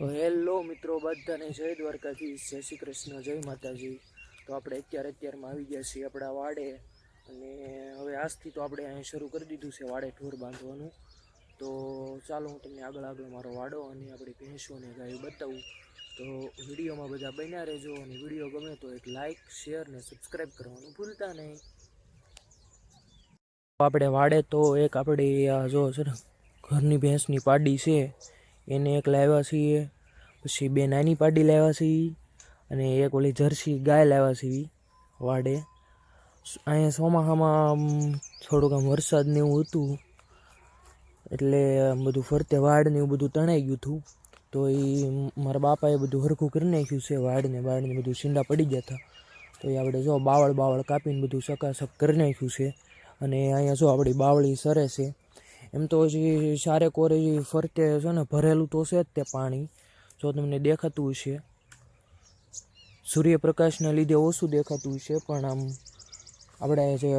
તો હેલો મિત્રો બધાને જય દ્વારકાધીશ, જય શ્રી કૃષ્ણ, જય માતાજી। તો આપણે અત્યારમાં આવી ગયા છીએ આપણા વાડે, અને હવે આજથી તો આપણે અહીં શરૂ કરી દીધું છે વાડે ઢોર બાંધવાનું। તો ચાલો હું તમને આગળ મારો વાડો અને આપણી ભેંસો અને ગાયો બતાવું। તો વિડીયોમાં બધા બન્યા રહેજો, અને વિડીયો ગમે તો એક લાઇક, શેર ને સબસ્ક્રાઈબ કરવાનું ભૂલતા નહીં। આપણે વાડે તો એક આપણી જો છે ને ઘરની ભેંસની પાડી છે, એને એક લાવ્યા છીએ, પછી બે નાની પાડી લાવ્યા છીએ, અને એક ઓલી જર્સી ગાય લાવ્યા છીએ વાડે। અહીંયા ચોમાસામાં થોડુંક આમ વરસાદ ને એવું હતું, એટલે બધું ફરતે વાડ ને એવું બધું તણાઈ ગયું હતું। તો એ મારા બાપાએ બધું હરખું કરી નાખ્યું છે, વાડ ને બધું સીંડા પડી ગયા હતા। તો એ આપણે જો બાવળ કાપીને બધું ચકાચક કરી નાખ્યું છે, અને અહીંયા જો આપણી બાવળી સરે છે। એમ તો હજી ચારે કોરે ફરતે છે ને ભરેલું તો છે જ તે પાણી, જો તમને દેખાતું હશે, સૂર્યપ્રકાશના લીધે ઓછું દેખાતું હશે, પણ આમ આપણે જે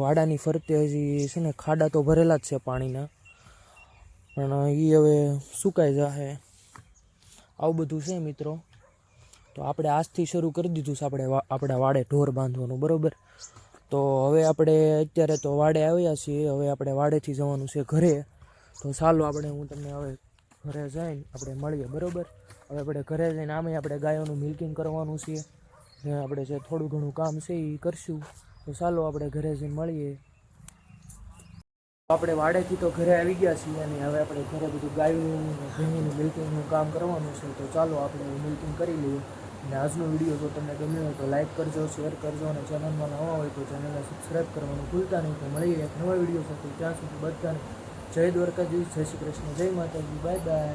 વાડાની ફરતે હજી છે ને ખાડા તો ભરેલા જ છે પાણીના, પણ એ હવે સુકાઈ જશે, આવું બધું છે મિત્રો। તો આપણે આજથી શરૂ કરી દીધું છે આપણા વાડે ઢોર બાંધવાનું, બરાબર। તો હવે આપણે અત્યારે તો વાડે આવ્યા છીએ, હવે આપણે વાડેથી જવાનું છે ઘરે। તો ચાલો હું તમને હવે ઘરે જઈને આપણે મળીએ, બરાબર। હવે આપણે ઘરે જઈને આમે આપણે ગાયોનું મિલ્કિંગ કરવાનું છે, ને આપણે જે થોડું ઘણું કામ છે એ કરશું। તો ચાલો આપણે ઘરે જઈને મળીએ। આપણે વાડેથી તો ઘરે આવી ગયા છીએ, અને હવે આપણે ઘરે બધું ગાયનું ભેંસનું મિલ્કિંગનું કામ કરવાનું છે। તો ચાલો આપણે મિલ્કિંગ કરી લઈએ। અને આજનો વિડીયો જો તમને ગમ્યો હોય તો લાઇક કરજો, શેર કરજો, અને ચેનલમાં નવા હોય તો ચેનલને સબસ્ક્રાઈબ કરવાનું ભૂલતા નહીં। તો મળીએ એક નવા વિડીયો સાથે, ત્યાં સુધી બધાને જય દ્વારકાધીશ, જય શ્રી કૃષ્ણ, જય માતાજી, બાય બાય।